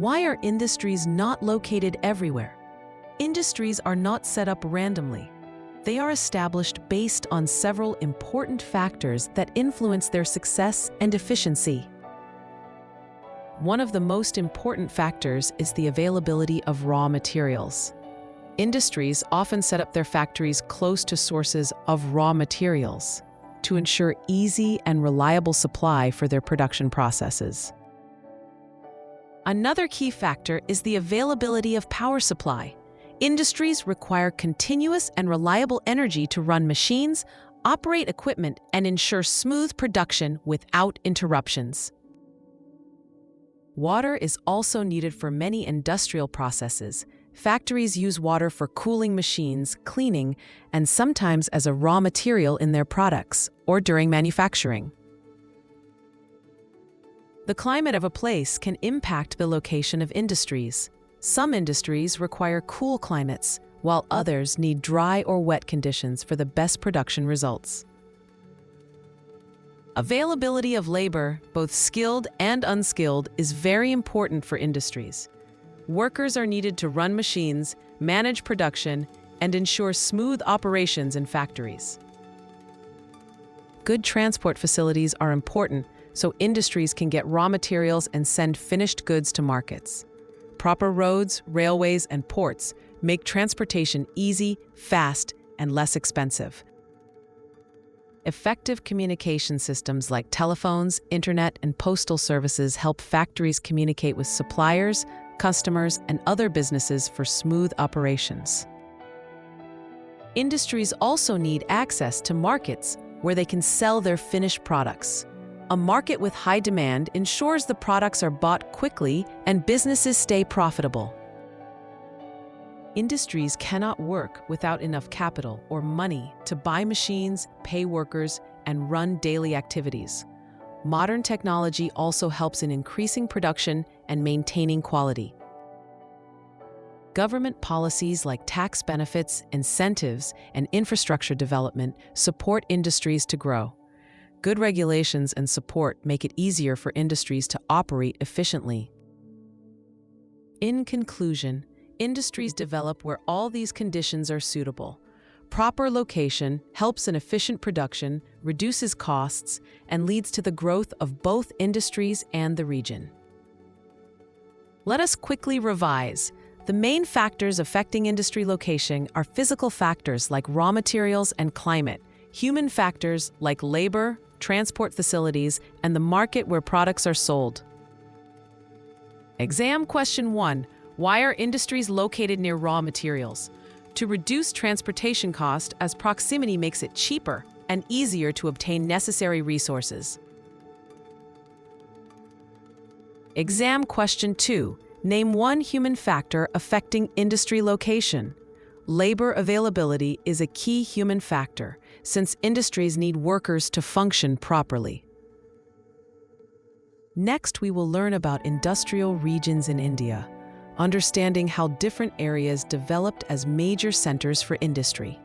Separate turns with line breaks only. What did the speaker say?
Why are industries not located everywhere? Industries are not set up randomly. They are established based on several important factors that influence their success and efficiency. One of the most important factors is the availability of raw materials. Industries often set up their factories close to sources of raw materials to ensure easy and reliable supply for their production processes. Another key factor is the availability of power supply. Industries require continuous and reliable energy to run machines, operate equipment, and ensure smooth production without interruptions. Water is also needed for many industrial processes. Factories use water for cooling machines, cleaning, and sometimes as a raw material in their products or during manufacturing. The climate of a place can impact the location of industries. Some industries require cool climates, while others need dry or wet conditions for the best production results. Availability of labor, both skilled and unskilled, is very important for industries. Workers are needed to run machines, manage production, and ensure smooth operations in factories. Good transport facilities are important so industries can get raw materials and send finished goods to markets. Proper roads, railways, and ports make transportation easy, fast, and less expensive. Effective communication systems like telephones, internet, and postal services help factories communicate with suppliers, customers, and other businesses for smooth operations. Industries also need access to markets where they can sell their finished products. A market with high demand ensures the products are bought quickly and businesses stay profitable. Industries cannot work without enough capital or money to buy machines, pay workers, and run daily activities. Modern technology also helps in increasing production and maintaining quality. Government policies like tax benefits, incentives, and infrastructure development support industries to grow. Good regulations and support make it easier for industries to operate efficiently. In conclusion, industries develop where all these conditions are suitable. Proper location helps in efficient production, reduces costs, and leads to the growth of both industries and the region. Let us quickly revise. The main factors affecting industry location are physical factors like raw materials and climate, human factors like labor, transport facilities, and the market where products are sold. Exam question 1. Why are industries located near raw materials? To reduce transportation cost, as proximity makes it cheaper and easier to obtain necessary resources. Exam question 2. Name one human factor affecting industry location. Labor availability is a key human factor, since industries need workers to function properly. Next, we will learn about industrial regions in India, understanding how different areas developed as major centers for industry.